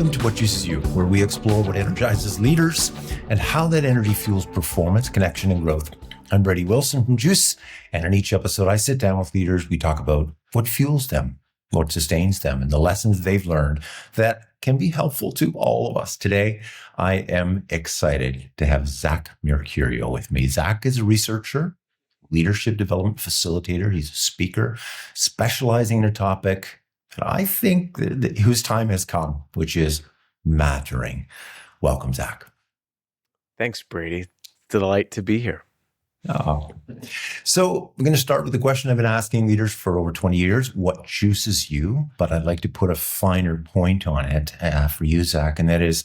Welcome to What Juices You, where we explore what energizes leaders and how that energy fuels performance, connection, and growth. I'm Brady Wilson from Juice, and in each episode, I sit down with leaders. We talk about what fuels them, what sustains them, and the lessons they've learned that can be helpful to all of us. Today, I am excited to have Zach Mercurio with me. Zach is a researcher, leadership development facilitator. He's a speaker specializing in a topic that I think whose time has come, which is mattering. Welcome, Zach. Thanks, Brady. It's a delight to be here. Oh. So I'm going to start with the question I've been asking leaders for over 20 years. What juices you? But I'd like to put a finer point on it for you, Zach. And that is,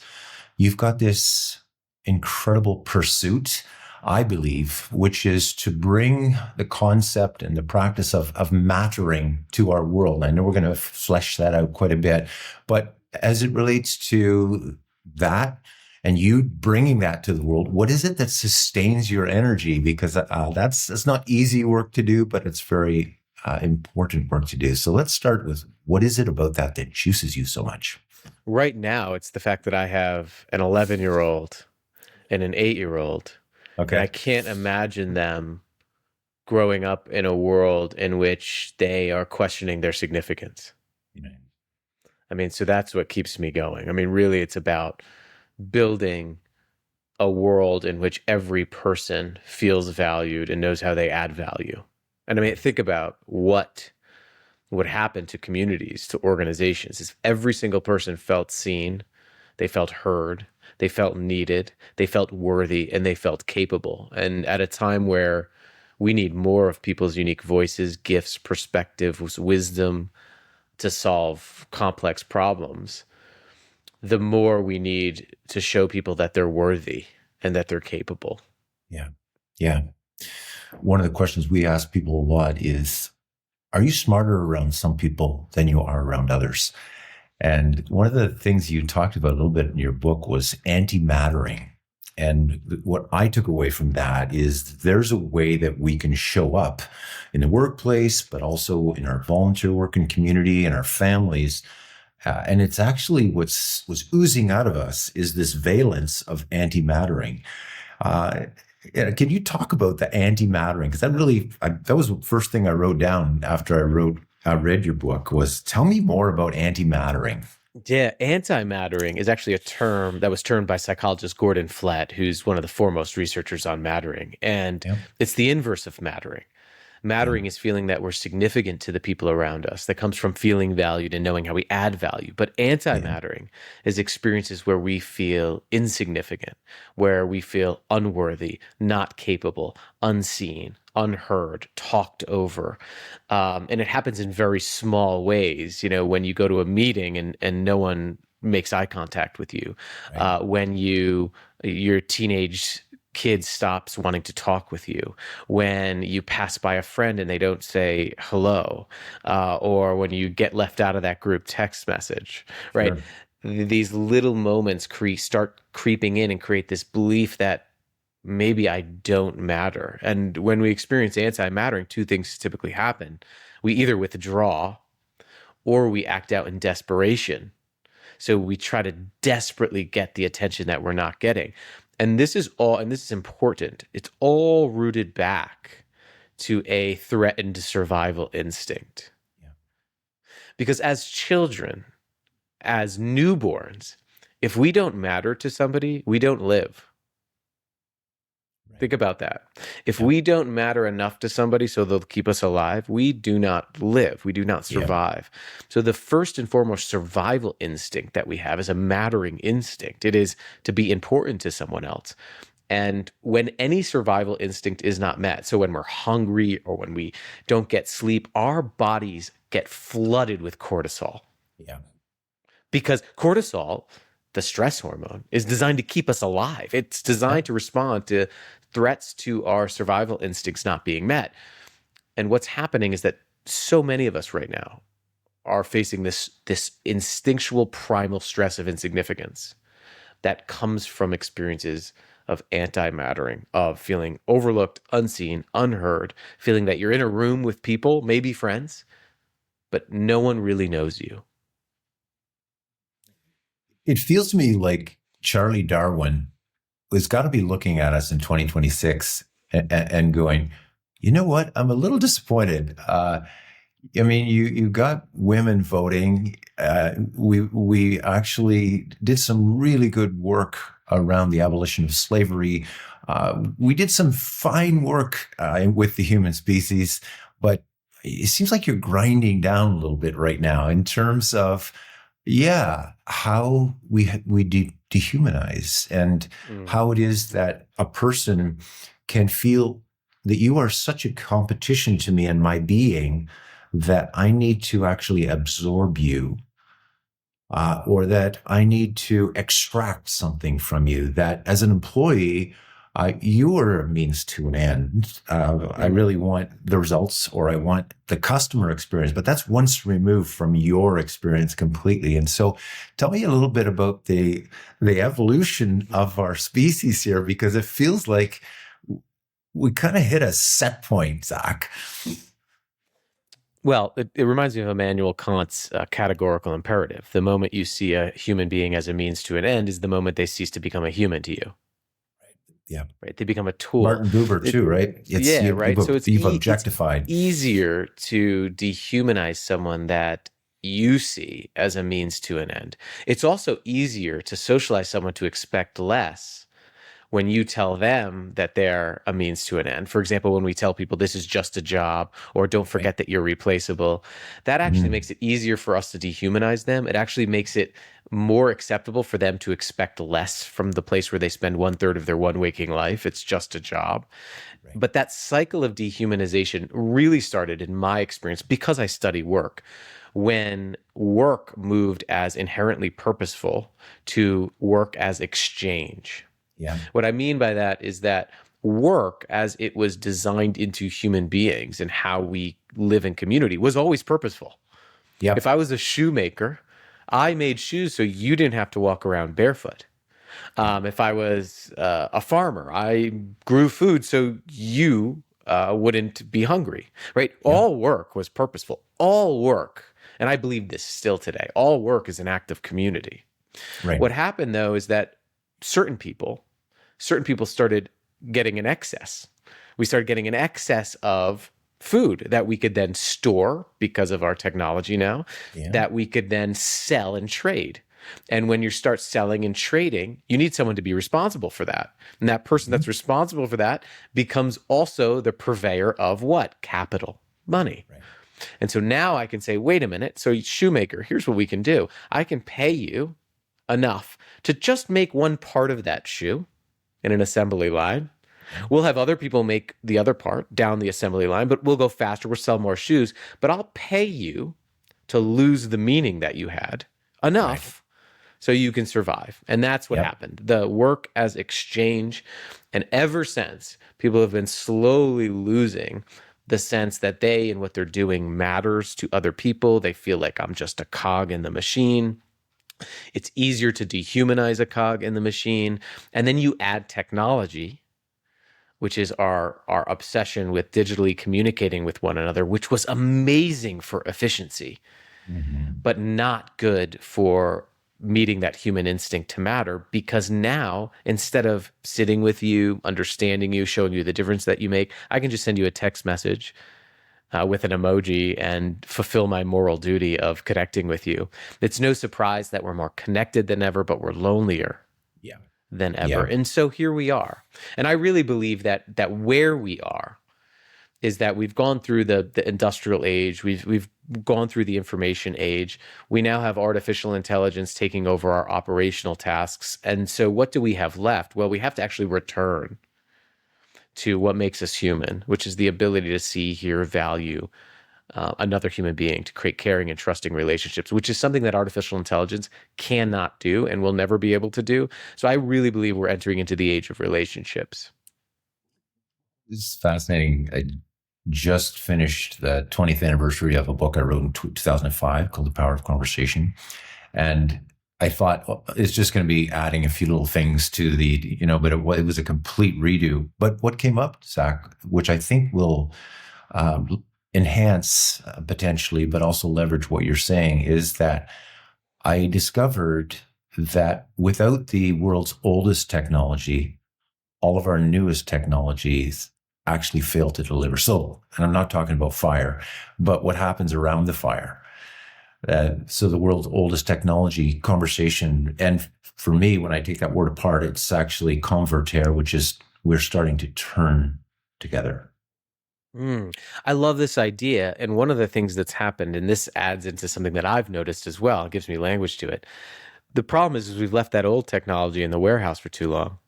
you've got this incredible pursuit, I believe, which is to bring the concept and the practice of mattering to our world. I know we're going to flesh that out quite a bit, but as it relates to that and you bringing that to the world, what is it that sustains your energy? Because that's not easy work to do, but it's very important work to do. So let's start with, what is it about that juices you so much? Right now, it's the fact that I have an 11-year-old and an 8-year-old. Okay. And I can't imagine them growing up in a world in which they are questioning their significance. I mean, so that's what keeps me going. I mean, really, it's about building a world in which every person feels valued and knows how they add value. And I mean, think about what would happen to communities, to organizations, if every single person felt seen, they felt heard, they felt needed, they felt worthy, and they felt capable. And at a time where we need more of people's unique voices, gifts, perspectives, wisdom to solve complex problems, the more we need to show people that they're worthy and that they're capable. Yeah. One of the questions we ask people a lot is, are you smarter around some people than you are around others? And one of the things you talked about a little bit in your book was anti-mattering. And what I took away from that is there's a way that we can show up in the workplace, but also in our volunteer work and community and our families. And it's actually what's oozing out of us is this valence of anti-mattering. Can you talk about the anti-mattering? Because that was the first thing I wrote down after I read your book was, tell me more about anti-mattering. Yeah, anti-mattering is actually a term that was termed by psychologist Gordon Flett, who's one of the foremost researchers on mattering. And It's the inverse of mattering. Mattering is feeling that we're significant to the people around us. That comes from feeling valued and knowing how we add value. But anti-mattering is experiences where we feel insignificant, where we feel unworthy, not capable, unseen, unheard, talked over. And it happens in very small ways. You know, when you go to a meeting and no one makes eye contact with you, when your teenage kid stops wanting to talk with you, when you pass by a friend and they don't say hello, or when you get left out of that group text message, right? Sure. These little moments start creeping in and create this belief that maybe I don't matter. And when we experience anti-mattering, two things typically happen. We either withdraw or we act out in desperation. So we try to desperately get the attention that we're not getting. And this is important, it's all rooted back to a threatened survival instinct. Yeah. Because as children, as newborns, if we don't matter to somebody, we don't live. Think about that. If we don't matter enough to somebody so they'll keep us alive, we do not live. We do not survive. So the first and foremost survival instinct that we have is a mattering instinct. It is to be important to someone else. And when any survival instinct is not met, so when we're hungry or when we don't get sleep, our bodies get flooded with cortisol. Yeah. Because cortisol, the stress hormone, is designed to keep us alive. It's designed to respond to threats to our survival instincts not being met. And what's happening is that so many of us right now are facing this instinctual primal stress of insignificance that comes from experiences of anti-mattering, of feeling overlooked, unseen, unheard, feeling that you're in a room with people, maybe friends, but no one really knows you. It feels to me like Charlie Darwin has got to be looking at us in 2026 and going, you know what? I'm a little disappointed. I mean, you got women voting. We actually did some really good work around the abolition of slavery. We did some fine work with the human species, but it seems like you're grinding down a little bit right now in terms of, yeah, how we dehumanize and how it is that a person can feel that you are such a competition to me and my being that I need to actually absorb you, or that I need to extract something from you, that as an employee, you are a means to an end. I really want the results, or I want the customer experience, but that's once removed from your experience completely. And so tell me a little bit about the evolution of our species here, because it feels like we kind of hit a set point, Zach. Well, it reminds me of Immanuel Kant's categorical imperative. The moment you see a human being as a means to an end is the moment they cease to become a human to you. Yeah. Right. They become a tool. Martin Buber too, right? Right. So you've objectified. It's easier to dehumanize someone that you see as a means to an end. It's also easier to socialize someone to expect less when you tell them that they're a means to an end. For example, when we tell people this is just a job, or don't forget that you're replaceable, that actually makes it easier for us to dehumanize them. It actually makes it more acceptable for them to expect less from the place where they spend 1/3 of their one waking life. It's just a job. Right. But that cycle of dehumanization really started, in my experience, because I study work, when work moved as inherently purposeful to work as exchange. Yeah. What I mean by that is that work, as it was designed into human beings and how we live in community, was always purposeful. Yeah. If I was a shoemaker, I made shoes so you didn't have to walk around barefoot. If I was a farmer, I grew food so you wouldn't be hungry, right? Yeah. All work was purposeful. All work, and I believe this still today, all work is an act of community. Right. What happened, though, is that certain people started getting an excess. We started getting an excess of food that we could then store because of our technology now, that we could then sell and trade. And when you start selling and trading, you need someone to be responsible for that. And that person that's responsible for that becomes also the purveyor of what? Capital, money. Right. And so now I can say, wait a minute. So shoemaker, here's what we can do. I can pay you enough to just make one part of that shoe in an assembly line. We'll have other people make the other part down the assembly line, but we'll go faster. We'll sell more shoes, but I'll pay you to lose the meaning that you had enough so you can survive. And that's what happened. The work as exchange. And ever since, people have been slowly losing the sense that they and what they're doing matters to other people. They feel like I'm just a cog in the machine. It's easier to dehumanize a cog in the machine. And then you add technology, which is our obsession with digitally communicating with one another, which was amazing for efficiency, but not good for meeting that human instinct to matter. Because now, instead of sitting with you, understanding you, showing you the difference that you make, I can just send you a text message with an emoji and fulfill my moral duty of connecting with you. It's no surprise that we're more connected than ever, but we're lonelier than ever. And so here we are. And I really believe that where we are is that we've gone through the industrial age, we've gone through the information age. We now have artificial intelligence taking over our operational tasks. And so what do we have left? Well, we have to actually return to what makes us human, which is the ability to see, hear, value another human being, to create caring and trusting relationships, which is something that artificial intelligence cannot do and will never be able to do. So I really believe we're entering into the age of relationships. This is fascinating. I just finished the 20th anniversary of a book I wrote in 2005 called The Power of Conversation. And I thought it's just going to be adding a few little things to the, but it was a complete redo. But what came up, Zach, which I think will enhance potentially, but also leverage what you're saying, is that I discovered that without the world's oldest technology, all of our newest technologies actually fail to deliver. So, and I'm not talking about fire, but what happens around the fire. So the world's oldest technology conversation. And for me, when I take that word apart, it's actually converter, which is we're starting to turn together. I love this idea. And one of the things that's happened, and this adds into something that I've noticed as well, it gives me language to it. The problem is we've left that old technology in the warehouse for too long.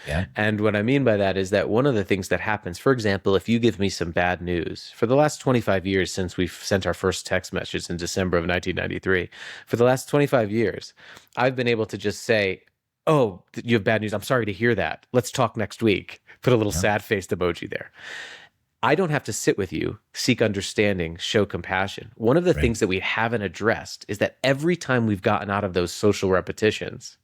Yeah. And what I mean by that is that one of the things that happens, for example, if you give me some bad news, for the last 25 years since we've sent our first text message in December of 1993, for the last 25 years, I've been able to just say, "Oh, you have bad news. I'm sorry to hear that. Let's talk next week." Put a little Yeah. sad faced emoji there. I don't have to sit with you, seek understanding, show compassion. One of the Right. things that we haven't addressed is that every time we've gotten out of those social repetitions,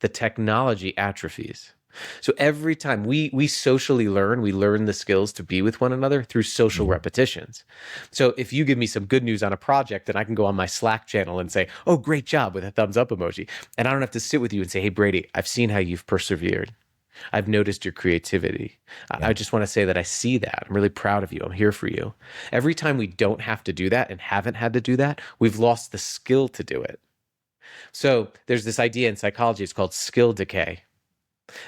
the technology atrophies. So every time we socially learn, we learn the skills to be with one another through social repetitions. So if you give me some good news on a project, then I can go on my Slack channel and say, "Oh, great job," with a thumbs up emoji. And I don't have to sit with you and say, "Hey, Brady, I've seen how you've persevered. I've noticed your creativity. I just want to say that I see that. I'm really proud of you. I'm here for you." Every time we don't have to do that and haven't had to do that, we've lost the skill to do it. So there's this idea in psychology, it's called skill decay,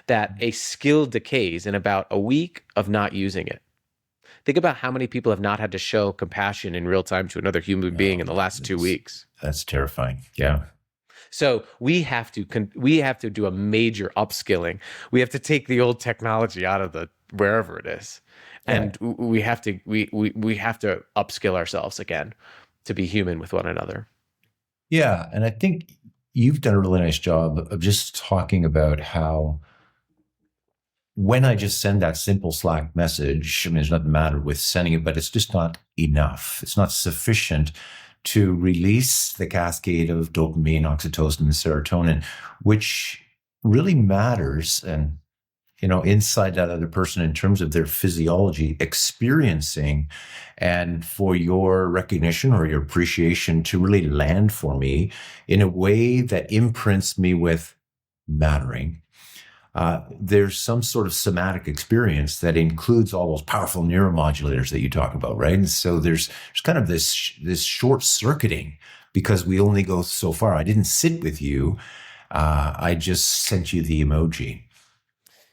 that a skill decays in about a week of not using it. Think about how many people have not had to show compassion in real time to another human being in the last 2 weeks. That's terrifying. Yeah. So we have to do a major upskilling. We have to take the old technology out of the wherever it is, and we have to upskill ourselves again to be human with one another. Yeah. And I think you've done a really nice job of just talking about how when I just send that simple Slack message, I mean, there's nothing the matter with sending it, but it's just not enough. It's not sufficient to release the cascade of dopamine, oxytocin, and serotonin, which really matters. And, inside that other person in terms of their physiology experiencing, and for your recognition or your appreciation to really land for me in a way that imprints me with mattering. There's some sort of somatic experience that includes all those powerful neuromodulators that you talk about, right? And so there's kind of this short circuiting because we only go so far. I didn't sit with you. I just sent you the emoji.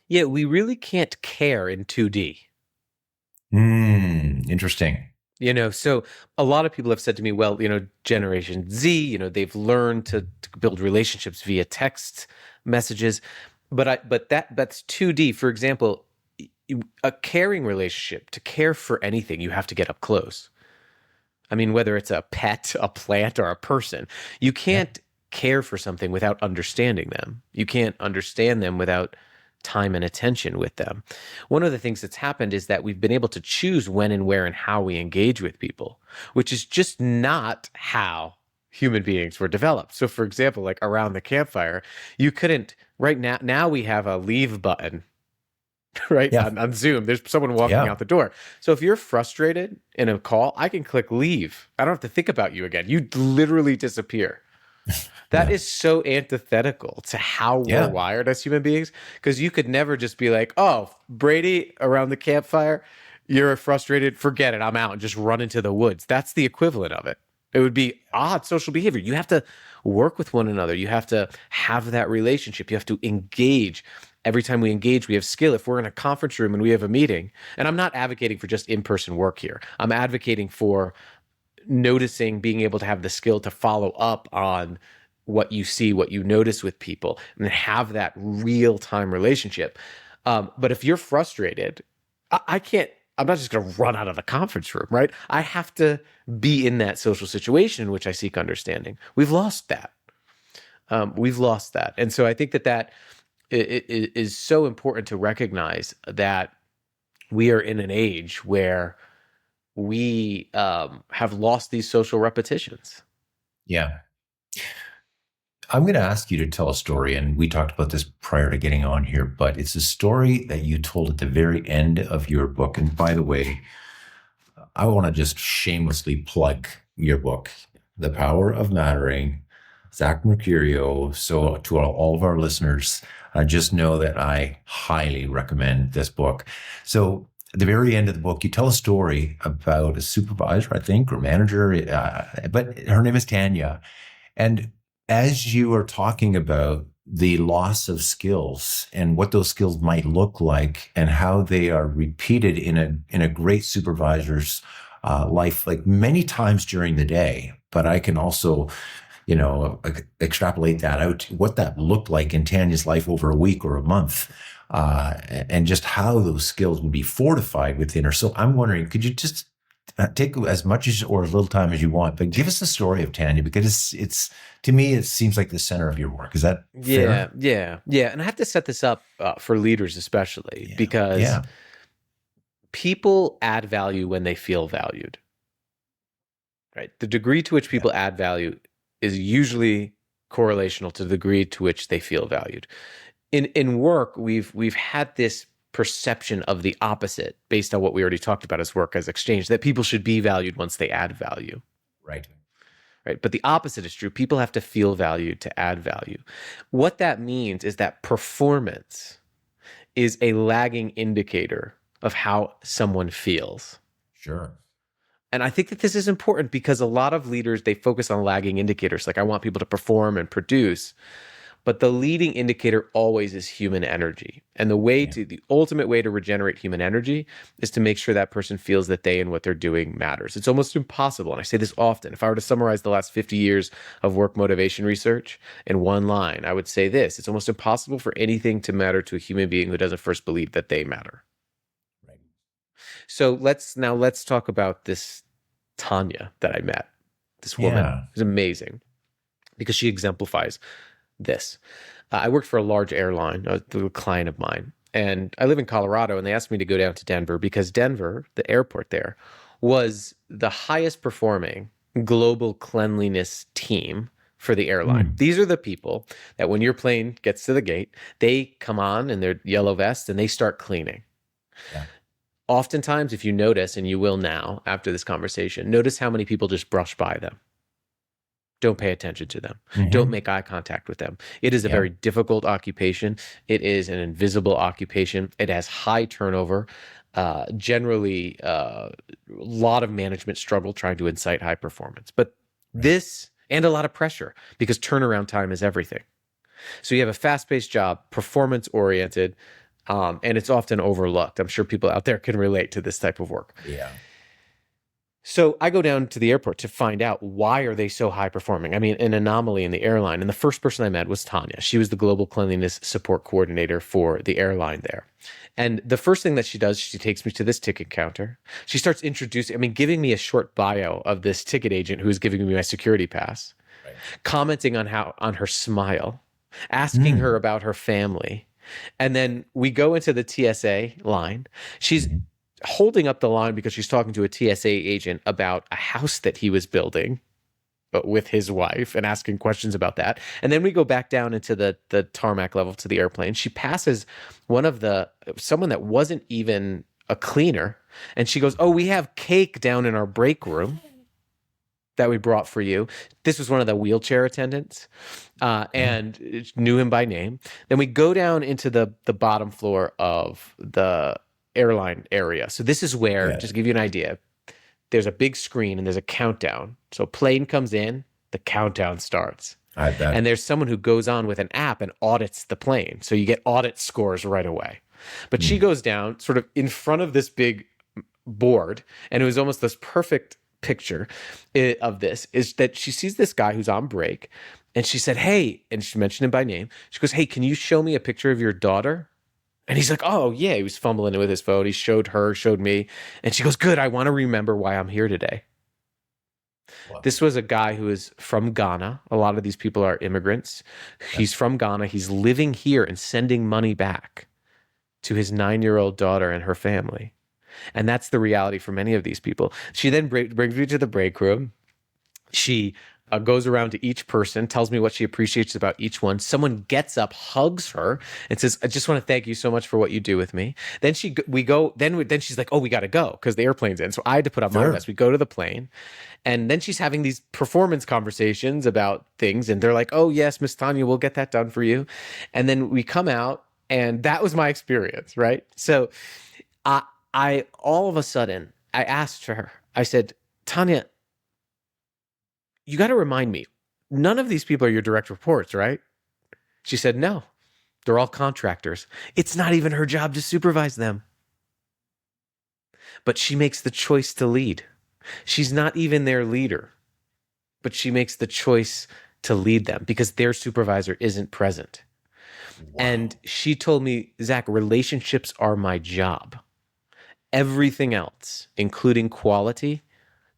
Yeah, we really can't care in 2D. Interesting. So a lot of people have said to me, well, Generation Z, they've learned to build relationships via text messages. But that's 2D. For example, a caring relationship, to care for anything, you have to get up close. I mean, whether it's a pet, a plant, or a person, you can't care for something without understanding them. You can't understand them without time and attention with them. One of the things that's happened is that we've been able to choose when and where and how we engage with people, which is just not how human beings were developed. So for example, like around the campfire, you couldn't right now we have a leave button, right? Yeah. On Zoom, there's someone walking out the door. So if you're frustrated in a call, I can click leave. I don't have to think about you again. You literally disappear. That is so antithetical to how we're wired as human beings, because you could never just be like, "Oh, Brady, around the campfire, you're frustrated, forget it, I'm out," and just run into the woods. That's the equivalent of it. It would be odd social behavior. You have to work with one another. You have to have that relationship. You have to engage. Every time we engage, we have skill. If we're in a conference room and we have a meeting, and I'm not advocating for just in-person work here. I'm advocating for noticing, being able to have the skill to follow up on what you see, what you notice with people, and have that real-time relationship. But if you're frustrated, I can't, I'm not just going to run out of the conference room, right? I have to be in that social situation in which I seek understanding. We've lost that. And so I think that it is so important to recognize that we are in an age where we have lost these social repetitions. Yeah. I'm going to ask you to tell a story, and we talked about this prior to getting on here, but it's a story that you told at the very end of your book. And by the way, I want to just shamelessly plug your book, The Power of Mattering, Zach Mercurio. So to all of our listeners, just know that I highly recommend this book. So at the very end of the book, you tell a story about a supervisor, I think, or manager, but her name is Tanya. And as you are talking about the loss of skills and what those skills might look like and how they are repeated in a great supervisor's life, like many times during the day, but I can also, extrapolate that out to what that looked like in Tanya's life over a week or a month, and just how those skills would be fortified within her. So I'm wondering, could you just take as much as or as little time as you want, but give us the story of Tanya, because it's to me it seems like the center of your work. Is that fair? Yeah. And I have to set this up for leaders, especially Yeah. because Yeah. people add value when they feel valued. Right. The degree to which people add value is usually correlational to the degree to which they feel valued. In work, we've had this perception of the opposite based on what we already talked about as work as exchange, that people should be valued once they add value. Right. Right. But the opposite is true. People have to feel valued to add value. What that means is that performance is a lagging indicator of how someone feels. Sure. And I think that this is important because a lot of leaders, they focus on lagging indicators. Like, I want people to perform and produce. But the leading indicator always is human energy. And the ultimate way to regenerate human energy is to make sure that person feels that they and what they're doing matters. It's almost impossible. And I say this often. If I were to summarize the last 50 years of work motivation research in one line, I would say this: it's almost impossible for anything to matter to a human being who doesn't first believe that they matter. Right. So let's talk about this Tanya that I met. This woman is amazing because she exemplifies this. I worked for a large airline, a client of mine, and I live in Colorado, and they asked me to go down to Denver because Denver, the airport there, was the highest performing global cleanliness team for the airline. These are the people that when your plane gets to the gate, they come on in their yellow vests and they start cleaning. Yeah. Oftentimes, if you notice, and you will now after this conversation, notice how many people just brush by them. Don't pay attention to them. Don't make eye contact with them. It is a very difficult occupation. It is an invisible occupation. It has high turnover. Generally, a lot of management struggle trying to incite high performance. But this, and a lot of pressure, because turnaround time is everything. So you have a fast-paced job, performance-oriented, and it's often overlooked. I'm sure people out there can relate to this type of work. Yeah. So I go down to the airport to find out, why are they so high performing? I mean, an anomaly in the airline. And the first person I met was Tanya. She was the global cleanliness support coordinator for the airline there. And the first thing that she does, she takes me to this ticket counter. She starts giving me a short bio of this ticket agent who is giving me my security pass, commenting on her smile, asking her about her family. And then we go into the TSA line. She's holding up the line because she's talking to a TSA agent about a house that he was building with his wife and asking questions about that. And then we go back down into the tarmac level to the airplane. She passes someone that wasn't even a cleaner. And she goes, "Oh, we have cake down in our break room that we brought for you." This was one of the wheelchair attendants, and knew him by name. Then we go down into the bottom floor of the airline area. So this is where, just to give you an idea, there's a big screen and there's a countdown. So plane comes in, the countdown starts. I bet. And there's someone who goes on with an app and audits the plane. So you get audit scores right away. But she goes down sort of in front of this big board, and it was almost this perfect picture of this, is that she sees this guy who's on break, and she said, "Hey," and she mentioned him by name. She goes, "Hey, can you show me a picture of your daughter?" And he's like, "Oh, yeah." He was fumbling with his phone. He showed me. And she goes, "Good. I want to remember why I'm here today." Wow. This was a guy who is from Ghana. A lot of these people are immigrants. He's from Ghana. He's living here and sending money back to his 9-year-old daughter and her family. And that's the reality for many of these people. She then brings me to the break room. She goes around to each person, tells me what she appreciates about each one. Someone gets up, hugs her, and says, "I just want to thank you so much for what you do with me." Then we go. Then she's like, "Oh, we got to go because the airplane's in." So I had to put on my Sure. vest. We go to the plane, and then she's having these performance conversations about things, and they're like, "Oh yes, Miss Tanya, we'll get that done for you." And then we come out, and that was my experience, right? So I, I all of a sudden I asked her. I said, "Tanya, you got to remind me, none of these people are your direct reports, right?" She said, "No, they're all contractors. It's not even her job to supervise them." But she makes the choice to lead. She's not even their leader, but she makes the choice to lead them because their supervisor isn't present. Wow. And she told me, "Zach, relationships are my job. Everything else, including quality,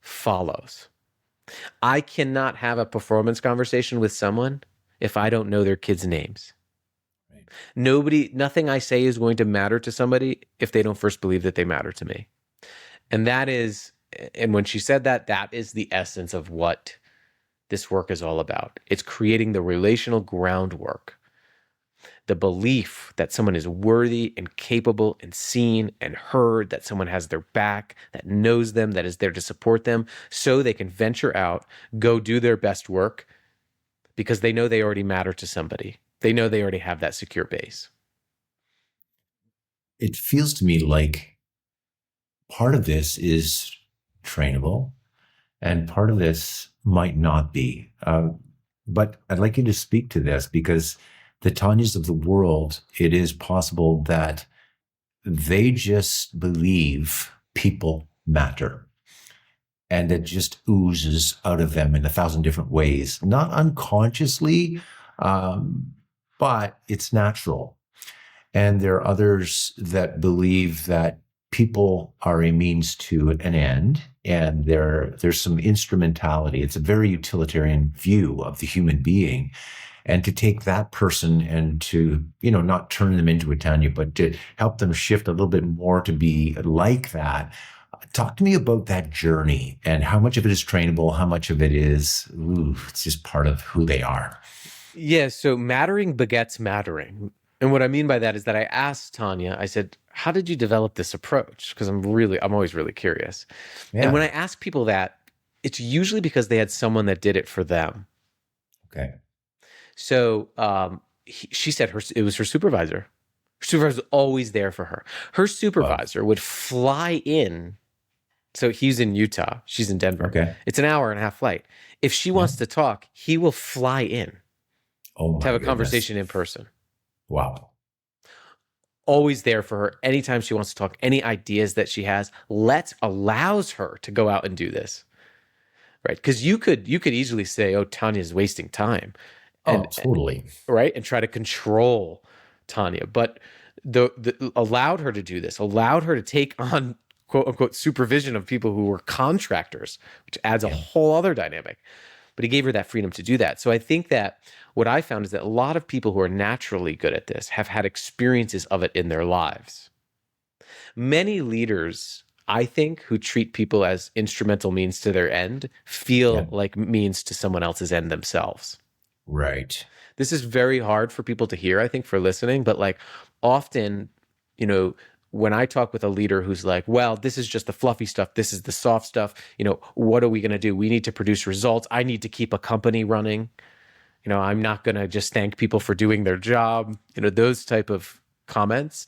follows. I cannot have a performance conversation with someone if I don't know their kids' names. Right. Nothing I say is going to matter to somebody if they don't first believe that they matter to me." And when she said that, that is the essence of what this work is all about. It's creating the relational groundwork, the belief that someone is worthy and capable and seen and heard, that someone has their back, that knows them, that is there to support them so they can venture out, go do their best work because they know they already matter to somebody. They know they already have that secure base. It feels to me like part of this is trainable and part of this might not be. But I'd like you to speak to this because the Tanyas of the world, it is possible that they just believe people matter. And it just oozes out of them in 1,000 different ways, not unconsciously, but it's natural. And there are others that believe that people are a means to an end, and there's some instrumentality. It's a very utilitarian view of the human being. And to take that person and to, not turn them into a Tanya, but to help them shift a little bit more to be like that. Talk to me about that journey and how much of it is trainable, how much of it is, it's just part of who they are. Yeah, so mattering begets mattering. And what I mean by that is that I asked Tanya, I said, "How did you develop this approach?" Because I'm always really curious. And when Yeah. I ask people that, it's usually because they had someone that did it for them. Okay. So she said it was her supervisor. Her supervisor was always there for her. Her Love. supervisor would fly in. So he's in Utah. She's in Denver. Okay. It's an hour and a half flight. If she Yeah. wants to talk, he will fly in Oh to my have a goodness. conversation in person. Wow. Always there for her anytime she wants to talk, any ideas that she has, allows her to go out and do this. Right? Because you could easily say, "Oh, Tanya's wasting time." Oh, And totally. right, and try to control Tanya. But the allowed her to do this, allowed her to take on quote unquote supervision of people who were contractors, which adds a Yeah. whole other dynamic. But he gave her that freedom to do that. So I think that what I found is that a lot of people who are naturally good at this have had experiences of it in their lives. Many leaders, I think, who treat people as instrumental means to their end Yeah. feel like means to someone else's end themselves. Right. This is very hard for people to hear, I think, for listening, but like often, you know, when I talk with a leader who's like, "Well, this is just the fluffy stuff, this is the soft stuff, what are we going to do? We need to produce results. I need to keep a company running. I'm not going to just thank people for doing their job." Those type of comments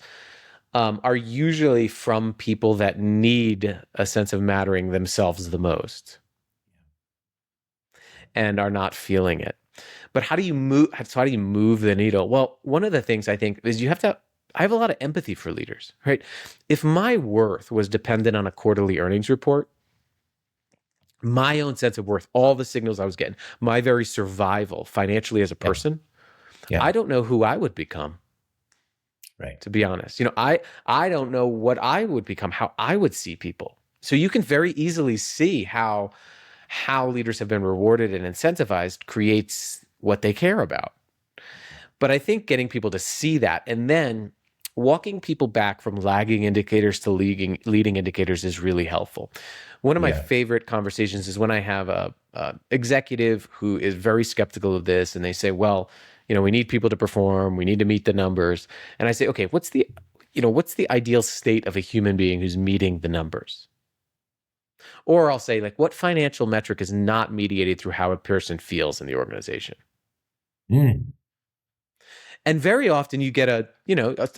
are usually from people that need a sense of mattering themselves the most and are not feeling it. But how do you move? So how do you move the needle? Well, one of the things I think is I have a lot of empathy for leaders, right? If my worth was dependent on a quarterly earnings report, my own sense of worth, all the signals I was getting, my very survival financially as a Yeah. person, Yeah. I don't know who I would become, Right. to be honest. I don't know what I would become, how I would see people. So you can very easily see how leaders have been rewarded and incentivized creates what they care about. But I think getting people to see that and then walking people back from lagging indicators to leading indicators is really helpful. One of my Yeah. favorite conversations is when I have executive who is very skeptical of this, and they say, well, we need people to perform, we need to meet the numbers. And I say, okay, what's the ideal state of a human being who's meeting the numbers? Or I'll say, like, what financial metric is not mediated through how a person feels in the organization? Mm. And very often you get a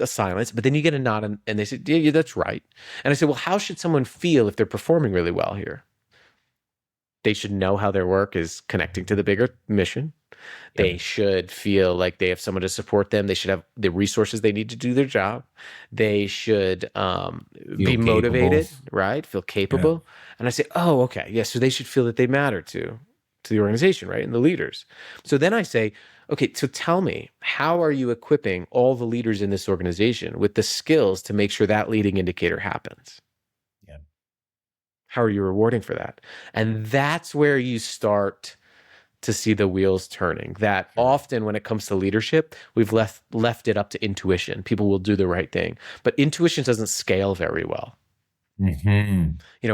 silence, but then you get a nod, and they say, yeah, that's right. And I say, well, how should someone feel if they're performing really well here? They should know how their work is connecting to the bigger mission. They Yep. should feel like they have someone to support them. They should have the resources they need to do their job. They should Feel be capable. motivated, right? Feel Yeah. capable. And I say, oh, okay, yeah. So they should feel that they matter to the organization, right? And the leaders. So then I say, okay, so tell me, how are you equipping all the leaders in this organization with the skills to make sure that leading indicator happens? Yeah. How are you rewarding for that? And that's where you start to see the wheels turning. That Sure. often when it comes to leadership, we've left it up to intuition. People will do the right thing, but intuition doesn't scale very well. Hmm.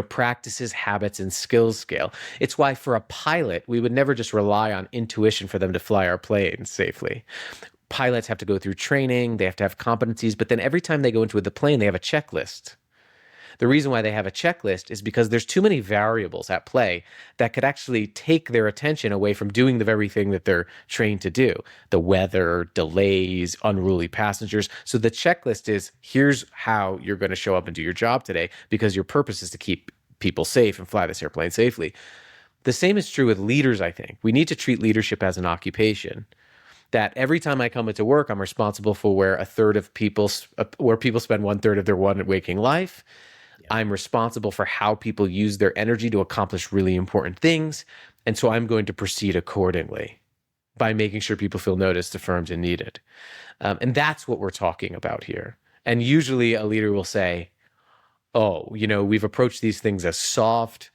Practices, habits, and skills scale. It's why for a pilot, we would never just rely on intuition for them to fly our plane safely. Pilots have to go through training, they have to have competencies, but then every time they go into the plane, they have a checklist. The reason why they have a checklist is because there's too many variables at play that could actually take their attention away from doing the very thing that they're trained to do. The weather, delays, unruly passengers. So the checklist is, here's how you're going to show up and do your job today, because your purpose is to keep people safe and fly this airplane safely. The same is true with leaders, I think. We need to treat leadership as an occupation. That every time I come into work, I'm responsible for where people spend 1/3 of their one waking life. I'm responsible for how people use their energy to accomplish really important things. And so I'm going to proceed accordingly by making sure people feel noticed, affirmed, and needed. And that's what we're talking about here. And usually a leader will say, oh, we've approached these things as soft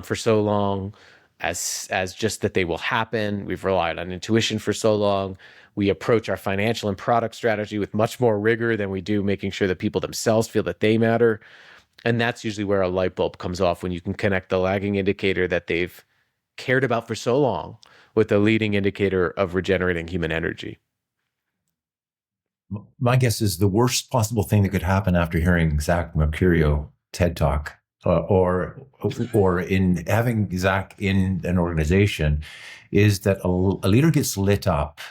for so long, as just that they will happen. We've relied on intuition for so long. We approach our financial and product strategy with much more rigor than we do making sure that people themselves feel that they matter. And that's usually where a light bulb comes off, when you can connect the lagging indicator that they've cared about for so long with the leading indicator of regenerating human energy. My guess is the worst possible thing that could happen after hearing Zach Mercurio TED Talk, or in having Zach in an organization, is that a leader gets lit up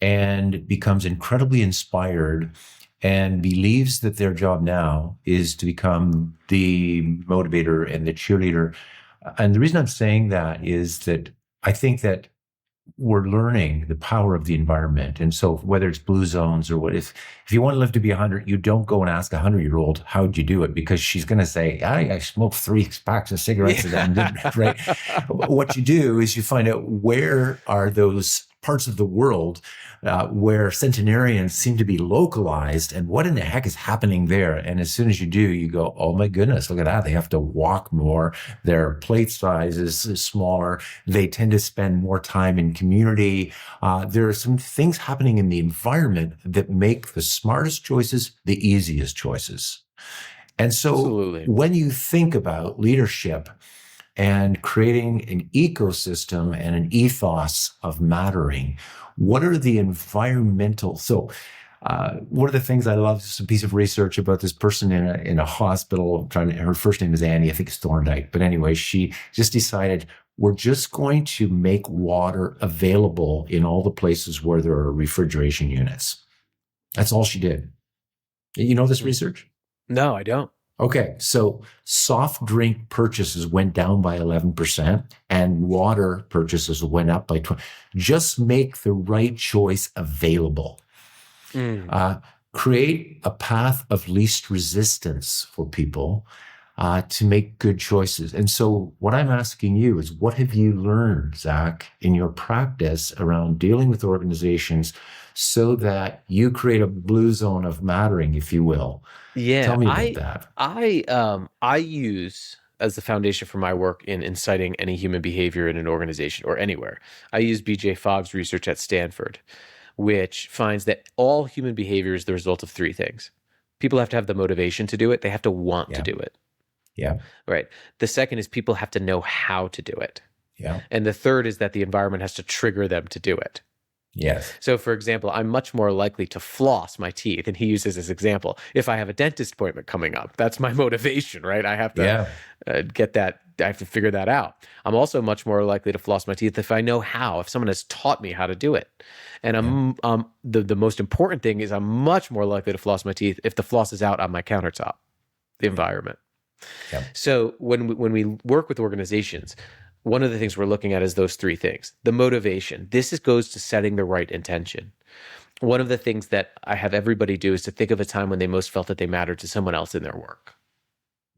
and becomes incredibly inspired and believes that their job now is to become the motivator and the cheerleader. And the reason I'm saying that is that I think that we're learning the power of the environment. And so whether it's blue zones or what, if you want to live to be 100, you don't go and ask a 100-year-old, how'd you do it? Because she's going to say, I smoked 3 packs of cigarettes a day and didn't, right? What you do is you find out where are those parts of the world where centenarians seem to be localized, and what in the heck is happening there. And as soon as you do, you go, oh my goodness, look at that. They have to walk more. Their plate size is smaller. They tend to spend more time in community. There are some things happening in the environment that make the smartest choices the easiest choices. And so Absolutely. when you think about leadership and creating an ecosystem and an ethos of mattering, what are the environmental? So one of the things I love is a piece of research about this person in a hospital. Her first name is Annie. I think it's Thorndike. But anyway, she just decided, we're just going to make water available in all the places where there are refrigeration units. That's all she did. You know this research? No, I don't. Okay, so soft drink purchases went down by 11% and water purchases went up by 20%. Just make the right choice available. Create a path of least resistance for people to make good choices. And so what I'm asking you is, what have you learned, Zach, in your practice around dealing with organizations so that you create a blue zone of mattering, if you will? Yeah, Tell me about that. I use as the foundation for my work in inciting any human behavior in an organization or anywhere. I use BJ Fogg's research at Stanford, which finds that all human behavior is the result of 3 things. People have to have the motivation to do it. They have to want to do it. Yeah. Right. The second is people have to know how to do it. Yeah. And the third is that the environment has to trigger them to do it. Yes. So, for example, I'm much more likely to floss my teeth, and he uses this example, if I have a dentist appointment coming up. That's my motivation, right? I have to get that. I have to figure that out. I'm also much more likely to floss my teeth if I know how, if someone has taught me how to do it. And the most important thing is I'm much more likely to floss my teeth if the floss is out on my countertop, the environment. Yeah. So when we work with organizations, one of the things we're looking at is those three things. The motivation. Goes to setting the right intention. One of the things that I have everybody do is to think of a time when they most felt that they mattered to someone else in their work.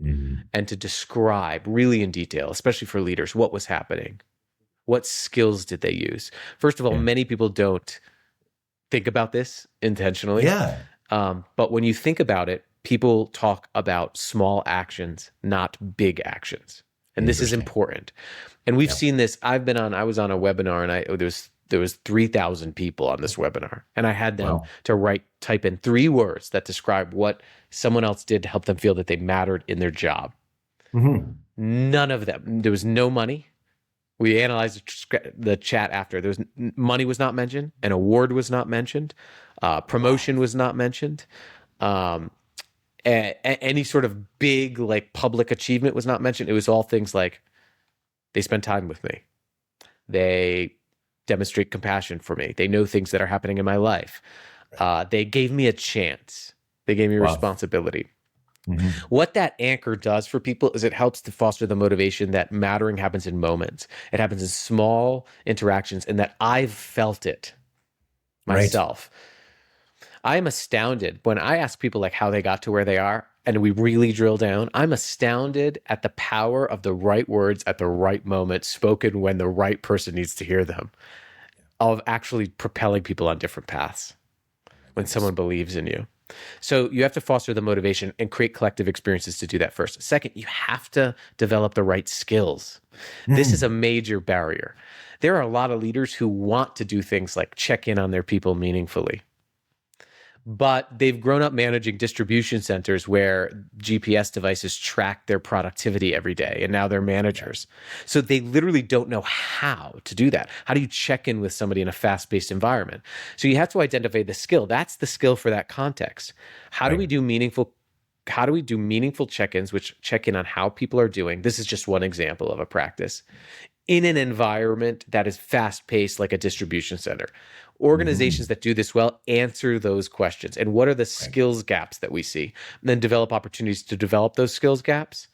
Mm-hmm. And to describe really in detail, especially for leaders, what was happening. What skills did they use? First of all, many people don't think about this intentionally. Yeah. But when you think about it, people talk about small actions, not big actions. And this is important. And we've seen this. I was on a webinar, and there was 3,000 people on this webinar, and I had them to type in 3 words that describe what someone else did to help them feel that they mattered in their job. Mm-hmm. None of them. There was no money. We analyzed the chat after. Money was not mentioned. An award was not mentioned. Promotion was not mentioned. Any sort of big like public achievement was not mentioned. It was all things like they spend time with me. They demonstrate compassion for me. They know things that are happening in my life. They gave me a chance. They gave me responsibility. Mm-hmm. What that anchor does for people is it helps to foster the motivation that mattering happens in moments. It happens in small interactions, and that I've felt it myself. Right. I am astounded when I ask people like how they got to where they are, and we really drill down. I'm astounded at the power of the right words at the right moment, spoken when the right person needs to hear them, of actually propelling people on different paths when someone believes in you. So you have to foster the motivation and create collective experiences to do that first. Second, you have to develop the right skills. This is a major barrier. There are a lot of leaders who want to do things like check in on their people meaningfully, but they've grown up managing distribution centers where GPS devices track their productivity every day, and now they're managers. So they literally don't know how to do that. How do you check in with somebody in a fast-paced environment? So you have to identify the skill. That's the skill for that context. How do we do meaningful check-ins, which check in on how people are doing? This is just one example of a practice in an environment that is fast-paced like a distribution center. Organizations that do this well answer those questions. And what are the skills gaps that we see? And then develop opportunities to develop those skills gaps,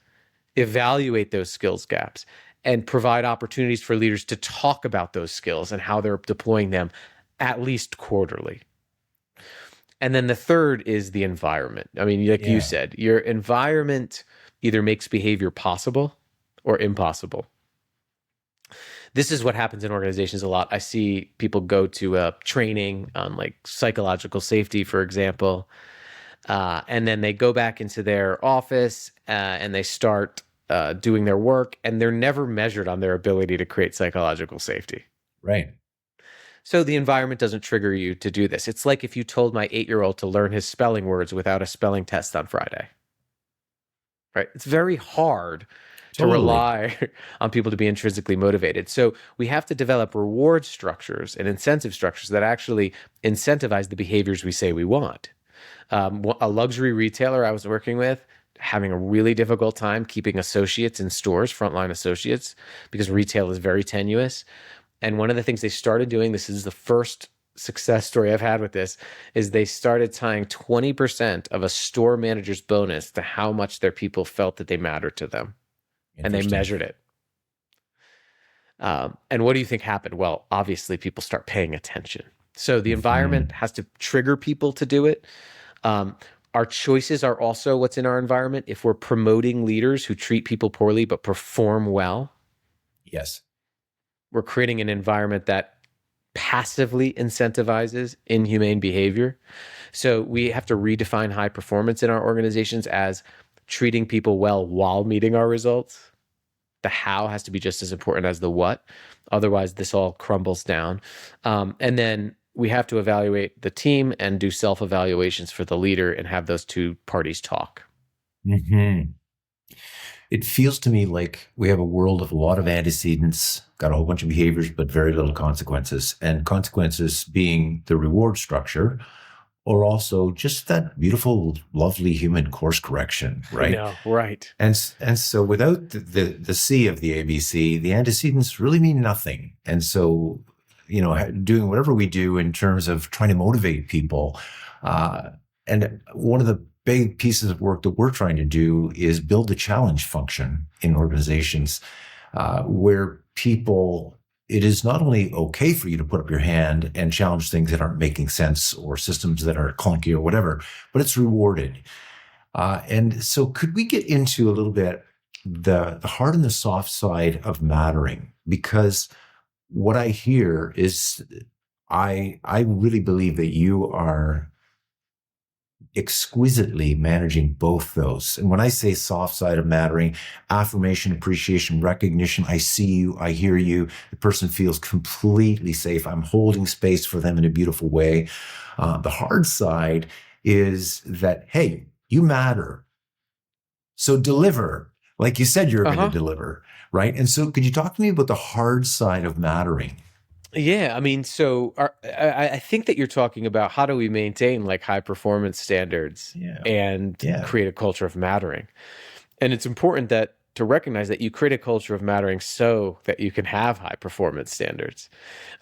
evaluate those skills gaps, and provide opportunities for leaders to talk about those skills and how they're deploying them at least quarterly. And then the third is the environment. I mean, like you said, your environment either makes behavior possible or impossible. This is what happens in organizations a lot. I see people go to training on like psychological safety, for example, and then they go back into their office and they start doing their work, and they're never measured on their ability to create psychological safety. Right. So the environment doesn't trigger you to do this. It's like if you told my 8-year-old to learn his spelling words without a spelling test on Friday. Right? It's very hard to rely on people to be intrinsically motivated. So we have to develop reward structures and incentive structures that actually incentivize the behaviors we say we want. A luxury retailer I was working with, having a really difficult time keeping associates in stores, frontline associates, because retail is very tenuous. And one of the things they started doing, this is the first success story I've had with this, is they started tying 20% of a store manager's bonus to how much their people felt that they mattered to them. And they measured it. And what do you think happened? Well, obviously people start paying attention. So the environment has to trigger people to do it. Our choices are also what's in our environment. If we're promoting leaders who treat people poorly but perform well, we're creating an environment that passively incentivizes inhumane behavior. So we have to redefine high performance in our organizations as treating people well while meeting our results. The how has to be just as important as the what. Otherwise, this all crumbles down. And then we have to evaluate the team and do self-evaluations for the leader and have those two parties talk. Mm-hmm. It feels to me like we have a world of a lot of antecedents, got a whole bunch of behaviors, but very little consequences. And consequences being the reward structure, or also just that beautiful, lovely human course correction, I right? know, right. And so without the C of the ABC, the antecedents really mean nothing. And so, doing whatever we do in terms of trying to motivate people, uh, and one of the big pieces of work that we're trying to do is build the challenge function in organizations, where people, it is not only okay for you to put up your hand and challenge things that aren't making sense or systems that are clunky or whatever, but it's rewarded. And so could we get into a little bit the hard and the soft side of mattering? Because what I hear is I really believe that you are exquisitely managing both those. And when I say soft side of mattering, affirmation, appreciation, recognition, I see you, I hear you, the person feels completely safe. I'm holding space for them in a beautiful way. The hard side is that, hey, you matter. So deliver, like you said, you're going to Uh-huh. deliver, right? And so could you talk to me about the hard side of mattering? Yeah, I mean, so I think that you're talking about how do we maintain like high performance standards Yeah. and Yeah. create a culture of mattering. And it's important that to recognize that you create a culture of mattering so that you can have high performance standards.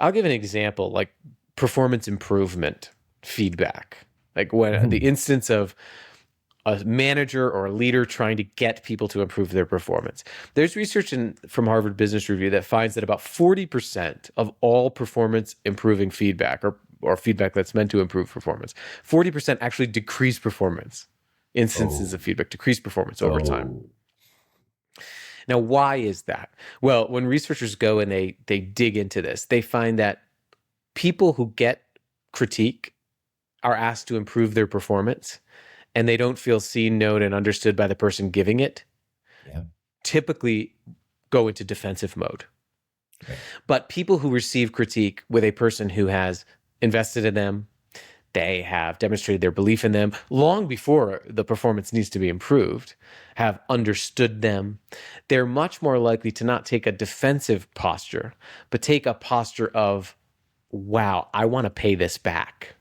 I'll give an example, like performance improvement feedback. Like when the Mhm. instance of a manager or a leader trying to get people to improve their performance. There's research from Harvard Business Review that finds that about 40% of all performance improving feedback or feedback that's meant to improve performance, 40% actually decrease performance. Instances of Oh, feedback decrease performance over time. oh, Now, why is that? Well, when researchers go and they dig into this, they find that people who get critique are asked to improve their performance and they don't feel seen, known, and understood by the person giving it, yeah. typically go into defensive mode. Right. But people who receive critique with a person who has invested in them, they have demonstrated their belief in them long before the performance needs to be improved, have understood them, they're much more likely to not take a defensive posture, but take a posture of, wow, I want to pay this back.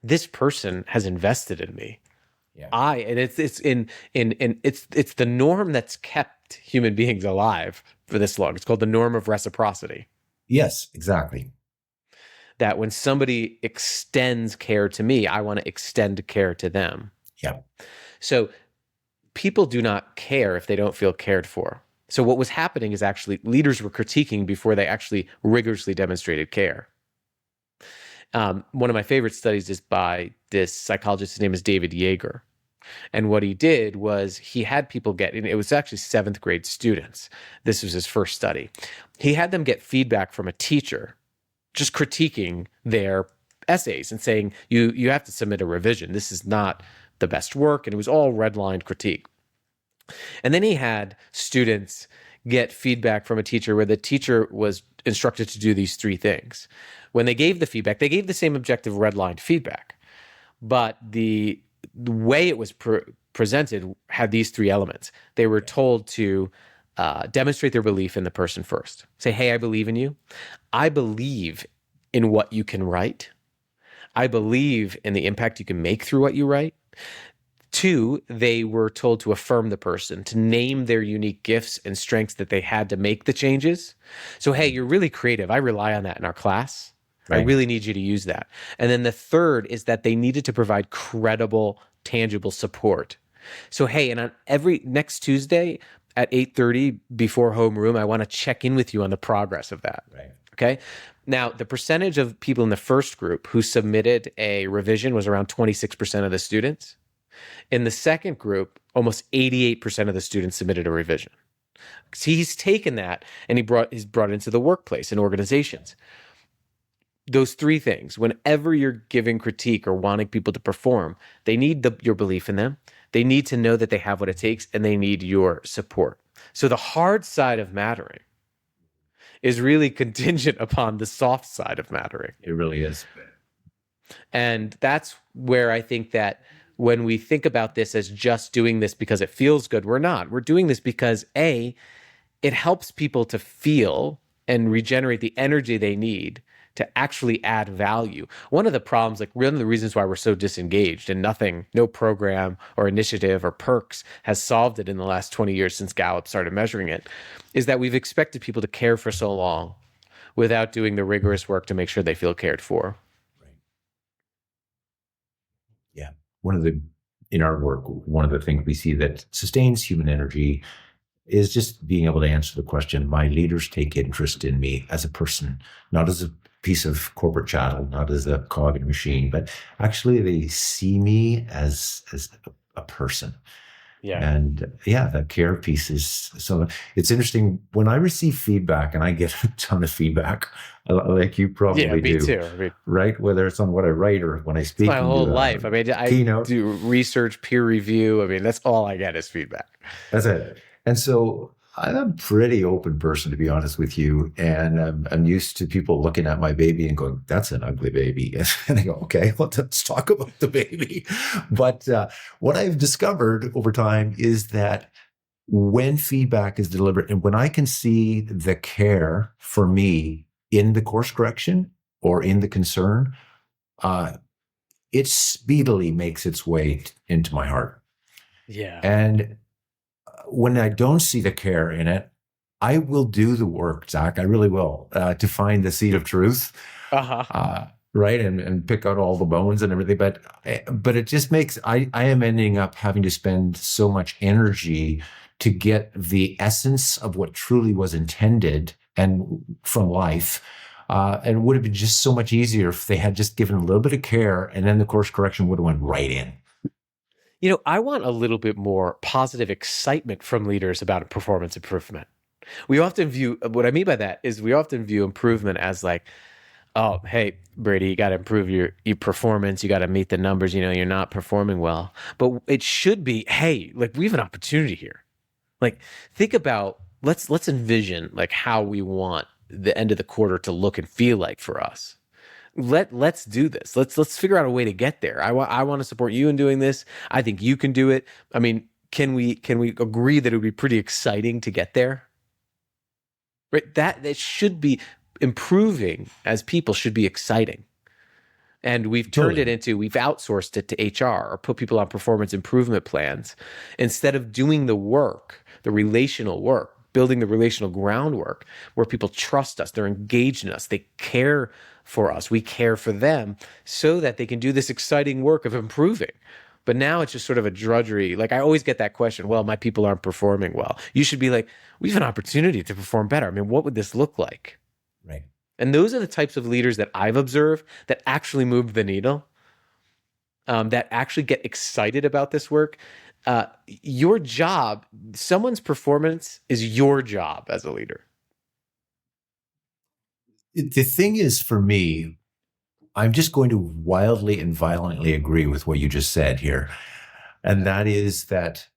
This person has invested in me. Yeah. And it's the norm that's kept human beings alive for this long. It's called the norm of reciprocity. Yes, exactly. That when somebody extends care to me, I want to extend care to them. Yeah. So people do not care if they don't feel cared for. So what was happening is actually leaders were critiquing before they actually rigorously demonstrated care. One of my favorite studies is by this psychologist. His name is David Yeager. And what he did was he had people get, and it was actually seventh grade students. This was his first study. He had them get feedback from a teacher, just critiquing their essays and saying, you have to submit a revision. This is not the best work. And it was all redlined critique. And then he had students get feedback from a teacher where the teacher was instructed to do these three things. When they gave the feedback, they gave the same objective redlined feedback, but the way it was presented had these three elements. They were told to demonstrate their belief in the person first. Say, hey, I believe in you. I believe in what you can write. I believe in the impact you can make through what you write. Two, they were told to affirm the person, to name their unique gifts and strengths that they had to make the changes. So, hey, you're really creative. I rely on that in our class. I Right. really need you to use that. And then the third is that they needed to provide credible, tangible support. So, hey, and on every next Tuesday at 8:30 before homeroom, I want to check in with you on the progress of that. Right. Okay. Now, the percentage of people in the first group who submitted a revision was around 26% of the students. In the second group, almost 88% of the students submitted a revision. So he's taken that and he's brought it into the workplace and organizations. Those three things, whenever you're giving critique or wanting people to perform, they need your belief in them. They need to know that they have what it takes and they need your support. So the hard side of mattering is really contingent upon the soft side of mattering. It really is. And that's where I think that when we think about this as just doing this because it feels good, we're not. We're doing this because A, it helps people to feel and regenerate the energy they need to actually add value. One of the problems, like one of the reasons why we're so disengaged and nothing, no program or initiative or perks has solved it in the last 20 years since Gallup started measuring it, is that we've expected people to care for so long without doing the rigorous work to make sure they feel cared for. Right. Yeah. In our work, one of the things we see that sustains human energy is just being able to answer the question, my leaders take interest in me as a person, not as a piece of corporate chattel, not as a cog in a machine, but actually they see me as a person. Yeah. And yeah, the care piece is, so it's interesting when I receive feedback, and I get a ton of feedback, like you probably do. Yeah, me too. I mean, right? Whether it's on what I write or when I speak. my whole life. I mean, I keynote. do research, peer review. I mean, that's all I get is feedback. That's it. And so I'm a pretty open person, to be honest with you. And I'm used to people looking at my baby and going, that's an ugly baby. And I go, okay, well, let's talk about the baby. But what I've discovered over time is that when feedback is delivered and when I can see the care for me in the course correction or in the concern, it speedily makes its way into my heart. Yeah. And when I don't see the care in it, I will do the work, Zach. I really will, to find the seed of truth, right, and pick out all the bones and everything. But it just makes I am ending up having to spend so much energy to get the essence of what truly was intended and from life. And it would have been just so much easier if they had just given a little bit of care, and then the course correction would have went right in. You know, I want a little bit more positive excitement from leaders about performance improvement. We often view, what I mean by that is we often view improvement as like, oh, hey, Brady, you got to improve your performance. You got to meet the numbers. You know, you're not performing well. But it should be, hey, like we have an opportunity here. Like think about, let's envision like how we want the end of the quarter to look and feel like for us. Let's do this. Let's figure out a way to get there. I want to support you in doing this. I think you can do it. I mean, can we agree that it would be pretty exciting to get there? Right? That should be improving as people should be exciting. And we've turned it into, we've outsourced it to HR or put people on performance improvement plans instead of doing the work, the relational work, building the relational groundwork where people trust us, they're engaged in us, they care for us, we care for them so that they can do this exciting work of improving. But now it's just sort of a drudgery. Like I always get that question, well, my people aren't performing well. You should be like, we have an opportunity to perform better. I mean, what would this look like? Right. And those are the types of leaders that I've observed that actually move the needle, that actually get excited about this work. Your job, someone's performance is your job as a leader. The thing is, for me, I'm just going to wildly and violently agree with what you just said here. And that is that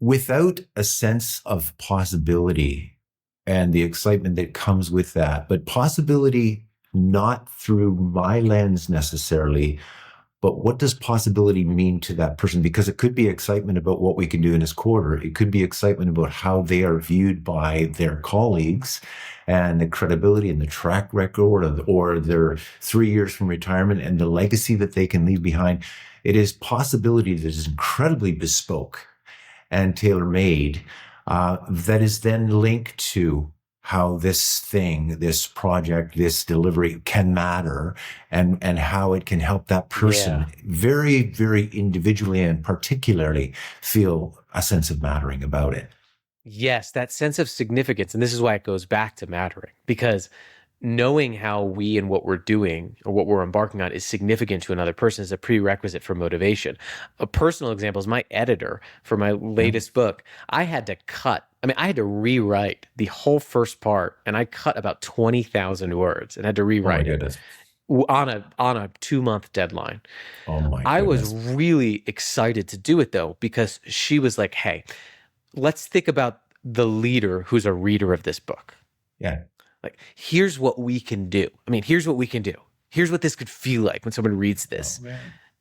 without a sense of possibility and the excitement that comes with that, but possibility not through my lens necessarily, but what does possibility mean to that person? Because it could be excitement about what we can do in this quarter. It could be excitement about how they are viewed by their colleagues and the credibility and the track record or their 3 years from retirement and the legacy that they can leave behind. It is possibility that is incredibly bespoke and tailor-made that is then linked to how this thing, this project, this delivery can matter and how it can help that person very, very individually and particularly feel a sense of mattering about it. Yes, that sense of significance. And this is why it goes back to mattering, because knowing how we and what we're doing or what we're embarking on is significant to another person is a prerequisite for motivation. A personal example is my editor for my latest book. I had to rewrite the whole first part, and I cut about 20,000 words and had to rewrite it on a 2-month deadline. Oh my goodness. I was really excited to do it though, because she was like, hey, let's think about the leader who's a reader of this book. Yeah. Like, here's what we can do. I mean, here's what we can do. Here's what this could feel like when someone reads this.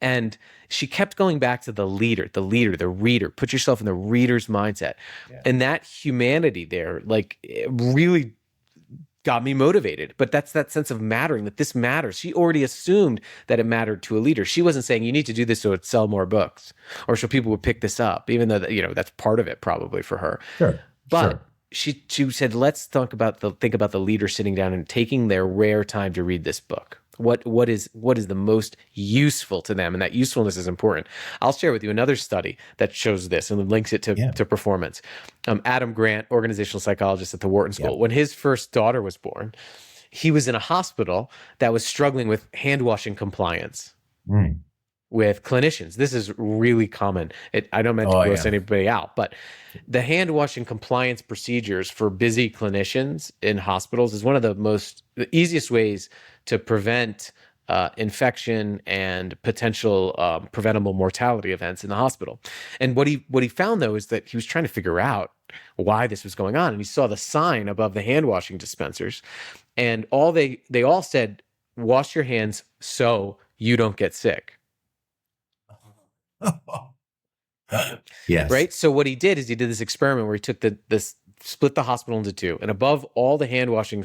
And she kept going back to the leader, the reader. Put yourself in the reader's mindset. Yeah. And that humanity there, like, it really got me motivated. But that's that sense of mattering, that this matters. She already assumed that it mattered to a leader. She wasn't saying you need to do this so it sell more books or so people would pick this up, even though that's part of it probably for her. Sure. But she said, let's think about the leader sitting down and taking their rare time to read this book. What is the most useful to them? And that usefulness is important. I'll share with you another study that shows this and links it to performance. Adam Grant, organizational psychologist at the Wharton School, when his first daughter was born, he was in a hospital that was struggling with hand washing compliance. With clinicians. This is really common. I don't mean to gross anybody out, but the hand washing compliance procedures for busy clinicians in hospitals is one of the easiest ways to prevent infection and potential preventable mortality events in the hospital. And what he found, though, is that he was trying to figure out why this was going on. And he saw the sign above the hand washing dispensers, and they all said, "Wash your hands so you don't get sick." Yes. Right. So what he did is he did this experiment where he took this split the hospital into two, and above all the hand washing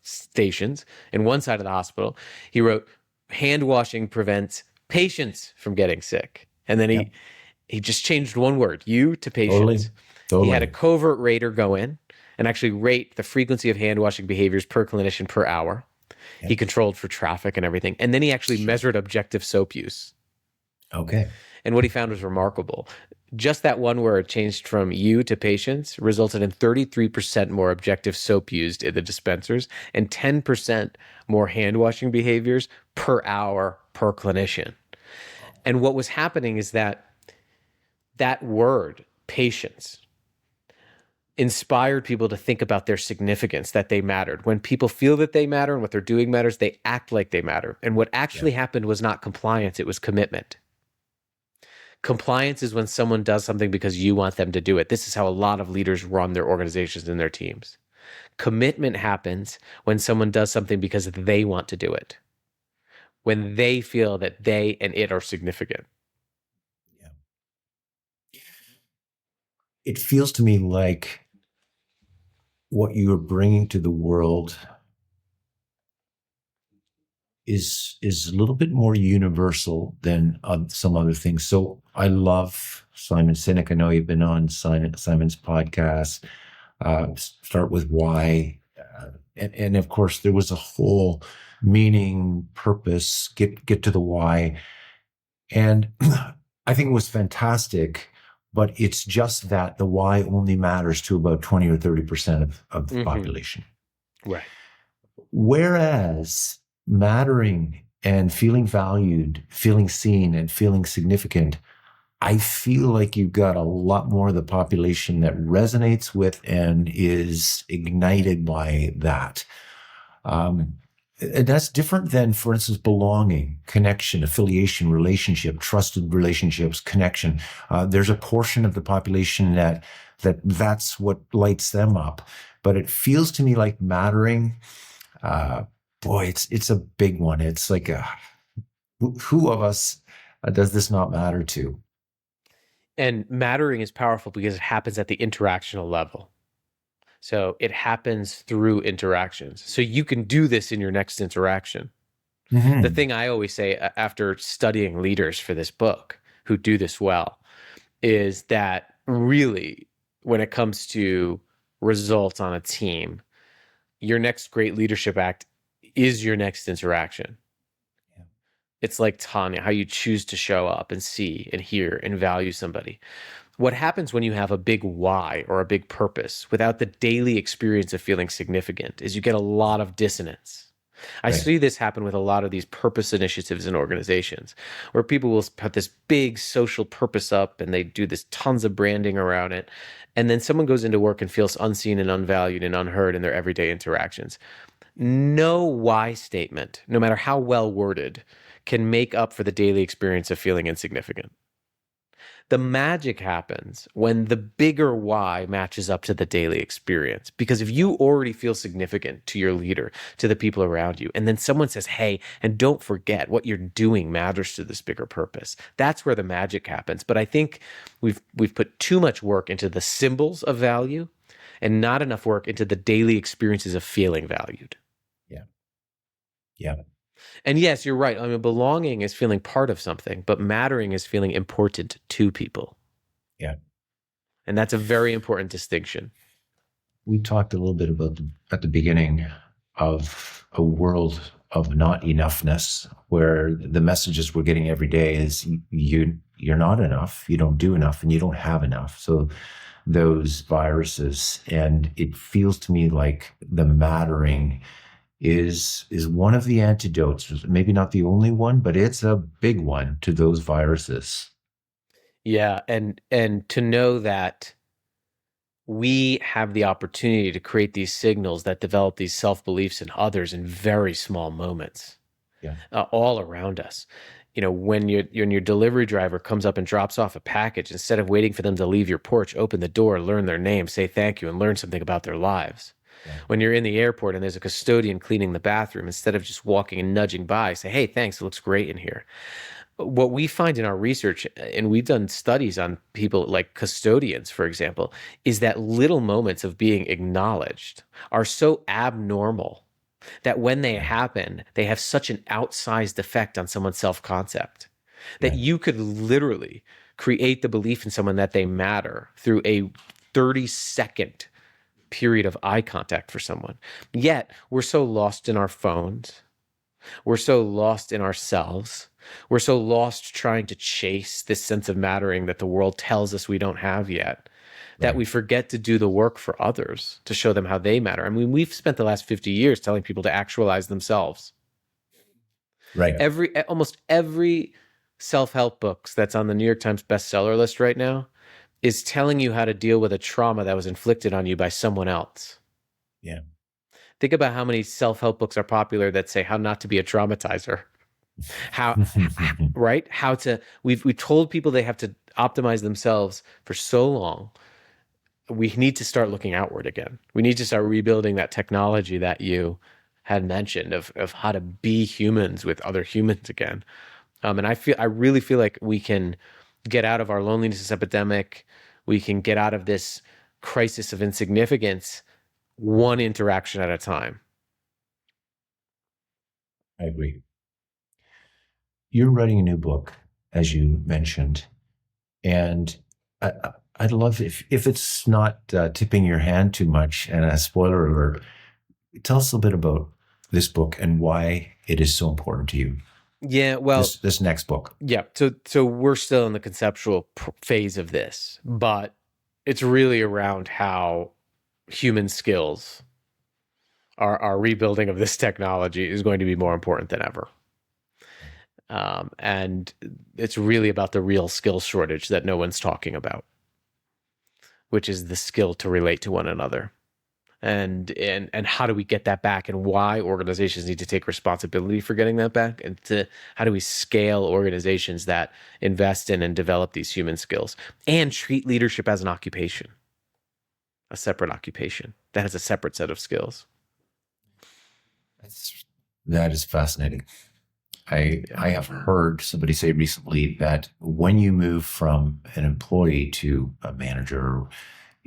stations in one side of the hospital, he wrote, "Hand washing prevents patients from getting sick." And then he just changed one word, "you" to "patients." Totally. He had a covert rater go in and actually rate the frequency of hand washing behaviors per clinician per hour. He controlled for traffic and everything. And then he actually measured objective soap use. Okay. And what he found was remarkable. Just that one word changed from "you" to "patients" resulted in 33% more objective soap used in the dispensers and 10% more hand washing behaviors per hour per clinician. And what was happening is that word, patience, inspired people to think about their significance, that they mattered. When people feel that they matter and what they're doing matters, they act like they matter. And what actually happened was not compliance, it was commitment. Compliance is when someone does something because you want them to do it. This is how a lot of leaders run their organizations and their teams. Commitment happens when someone does something because they want to do it, when they feel that they and it are significant. Yeah. It feels to me like what you are bringing to the world is a little bit more universal than some other things. So I love Simon Sinek. I know you've been on Simon's podcast. Start with why, and of course there was a whole meaning, purpose. Get to the why, and I think it was fantastic. But it's just that the why only matters to about 20 or 30% of the population. Right. Whereas mattering and feeling valued, feeling seen, and feeling significant, I feel like you've got a lot more of the population that resonates with and is ignited by that. And that's different than, for instance, belonging, connection, affiliation, relationship, trusted relationships, connection. There's a portion of the population that's what lights them up. But it feels to me like mattering, boy, it's a big one. It's like who of us does this not matter to? And mattering is powerful because it happens at the interactional level. So it happens through interactions. So you can do this in your next interaction. The thing I always say after studying leaders for this book who do this well is that really, when it comes to results on a team, your next great leadership act is your next interaction. Yeah. It's like Tanya, how you choose to show up and see and hear and value somebody. What happens when you have a big why or a big purpose without the daily experience of feeling significant is you get a lot of dissonance. I see this happen with a lot of these purpose initiatives in organizations where people will put this big social purpose up and they do this tons of branding around it. And then someone goes into work and feels unseen and unvalued and unheard in their everyday interactions. No why statement, no matter how well worded, can make up for the daily experience of feeling insignificant. The magic happens when the bigger why matches up to the daily experience. Because if you already feel significant to your leader, to the people around you, and then someone says, hey, and don't forget what you're doing matters to this bigger purpose, that's where the magic happens. But I think we've put too much work into the symbols of value and not enough work into the daily experiences of feeling valued. Yeah. Yeah. And yes, you're right. I mean, belonging is feeling part of something, but mattering is feeling important to people. Yeah. And that's a very important distinction. We talked a little bit about at the beginning of a world of not enoughness, where the messages we're getting every day is you're not enough, you don't do enough, and you don't have enough. So those viruses, and it feels to me like the mattering is one of the antidotes, maybe not the only one, but it's a big one to those viruses. Yeah, and to know that we have the opportunity to create these signals that develop these self-beliefs in others in very small moments, Yeah. all around us. You know, when your delivery driver comes up and drops off a package, instead of waiting for them to leave your porch, open the door, learn their name, say thank you, and learn something about their lives. Yeah. When you're in the airport and there's a custodian cleaning the bathroom, instead of just walking and nudging by, say, hey, thanks, it looks great in here. What we find in our research, and we've done studies on people like custodians, for example, is that little moments of being acknowledged are so abnormal that when they happen, they have such an outsized effect on someone's self-concept that you could literally create the belief in someone that they matter through a 30-second period of eye contact for someone. Yet we're so lost in our phones. We're so lost in ourselves. We're so lost trying to chase this sense of mattering that the world tells us we don't have yet, that we forget to do the work for others to show them how they matter. I mean, we've spent the last 50 years telling people to actualize themselves. Right. Almost every self-help book that's on the New York Times bestseller list right now is telling you how to deal with a trauma that was inflicted on you by someone else. Yeah. Think about how many self-help books are popular that say how not to be a traumatizer. Right? We've told people they have to optimize themselves for so long. We need to start looking outward again. We need to start rebuilding that technology that you had mentioned of how to be humans with other humans again. And I really feel like we can get out of our loneliness epidemic. We can get out of this crisis of insignificance one interaction at a time. I agree. You're writing a new book, as you mentioned, and I'd love if it's not tipping your hand too much, and a spoiler alert, tell us a bit about this book and why it is so important to you. Yeah, well, this next book. Yeah, so we're still in the conceptual phase of this, but it's really around how human skills, our rebuilding of this technology is going to be more important than ever. And it's really about the real skill shortage that no one's talking about, which is the skill to relate to one another. And how do we get that back, and why organizations need to take responsibility for getting that back, and how do we scale organizations that invest in and develop these human skills and treat leadership as an occupation, a separate occupation that has a separate set of skills. That is fascinating. I have heard somebody say recently that when you move from an employee to a manager,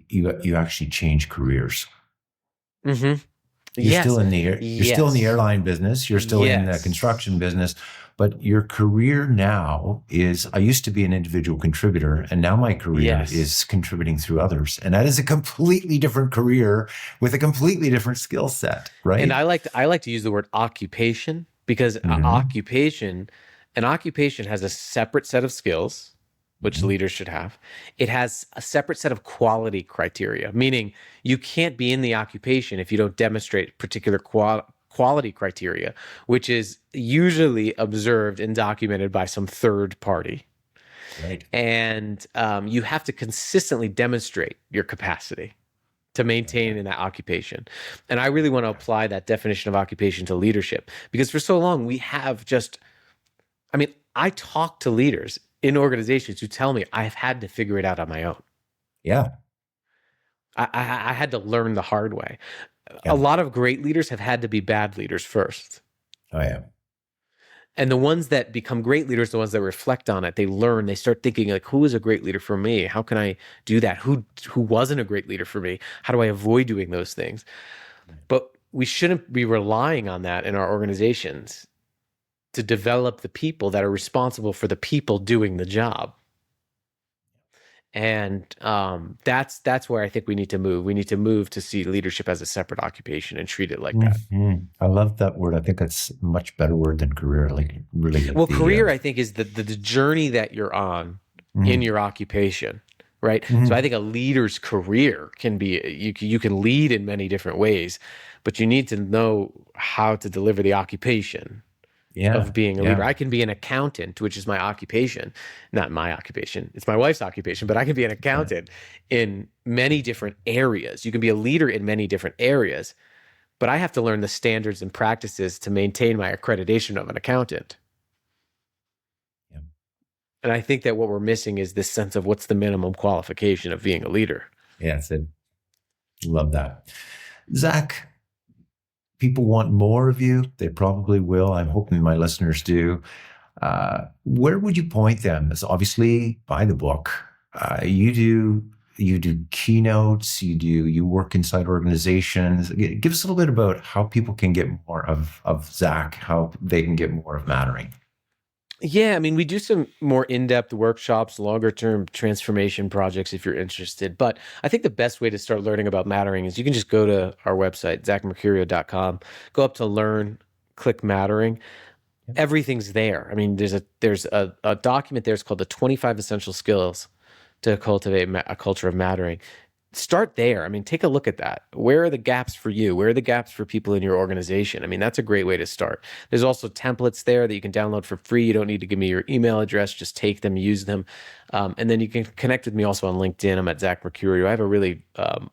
you actually change careers. Mm-hmm. You're still in the airline business. You're still in the construction business, but your career now is, I used to be an individual contributor, and now my career is contributing through others. And that is a completely different career with a completely different skill set, right? And I like to use the word occupation, because an occupation has a separate set of skills, which leaders should have. It has a separate set of quality criteria, meaning you can't be in the occupation if you don't demonstrate particular quality criteria, which is usually observed and documented by some third party. Right. And you have to consistently demonstrate your capacity to maintain in that occupation. And I really want to apply that definition of occupation to leadership, because for so long we have I talk to leaders in organizations who tell me I've had to figure it out on my own. Yeah. I had to learn the hard way. Yeah. A lot of great leaders have had to be bad leaders first. Oh, yeah. And the ones that become great leaders, the ones that reflect on it, they learn, they start thinking like, who is a great leader for me? How can I do that? Who wasn't a great leader for me? How do I avoid doing those things? But we shouldn't be relying on that in our organizations to develop the people that are responsible for the people doing the job. And that's where I think we need to move. We need to move to see leadership as a separate occupation and treat it like that. I love that word. I think that's a much better word than career. Like really. Well, career, I think, is the journey that you're on in your occupation, right? So I think a leader's career can be, you can lead in many different ways, but you need to know how to deliver the occupation of being a leader. I can be an accountant, which is my occupation, not my occupation. It's my wife's occupation, but I can be an accountant in many different areas. You can be a leader in many different areas, but I have to learn the standards and practices to maintain my accreditation of an accountant. Yeah. And I think that what we're missing is this sense of what's the minimum qualification of being a leader. Yeah, that's it. Love that. Zach, people want more of you. They probably will. I'm hoping my listeners do. Where would you point them? It's obviously buy the book. You do keynotes. You work inside organizations. Give us a little bit about how people can get more of Zach, how they can get more of Mattering. Yeah, I mean, we do some more in-depth workshops, longer-term transformation projects if you're interested. But I think the best way to start learning about Mattering is you can just go to our website, zachmercurio.com, go up to Learn, click Mattering. Yep. Everything's there. I mean, there's a document there. It's called the 25 Essential Skills to Cultivate a Culture of Mattering. Start there. I mean, take a look at that. Where are the gaps for you? Where are the gaps for people in your organization? I mean, that's a great way to start. There's also templates there that you can download for free. You don't need to give me your email address. Just take them, use them. And then you can connect with me also on LinkedIn. I'm at Zach Mercurio. I have a really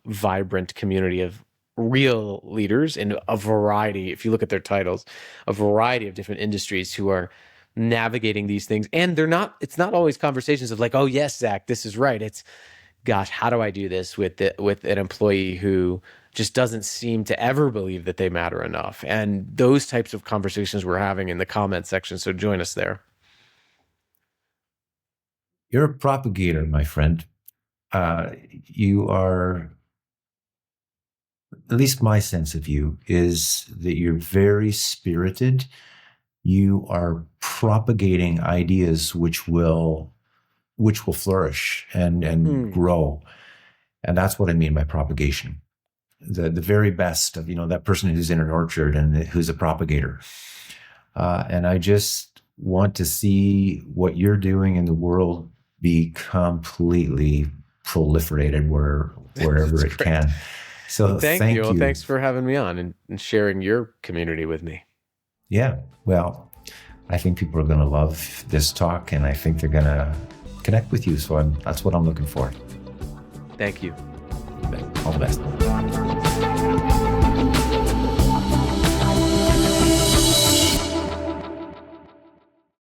vibrant community of real leaders in a variety, if you look at their titles, a variety of different industries who are navigating these things. And it's not always conversations of like, oh yes, Zach, this is right. It's, gosh, how do I do this with an employee who just doesn't seem to ever believe that they matter enough? And those types of conversations we're having in the comment section. So join us there. You're a propagator, my friend. You are, at least my sense of you is that you're very spirited. You are propagating ideas which will flourish and grow. And that's what I mean by propagation. The very best of, that person who's in an orchard and who's a propagator. And I just want to see what you're doing in the world be completely proliferated wherever it can. So thank you. Well, thanks for having me on and sharing your community with me. Yeah. Well, I think people are going to love this talk, and I think they're going to connect with you. So that's what I'm looking for. Thank you. All the best.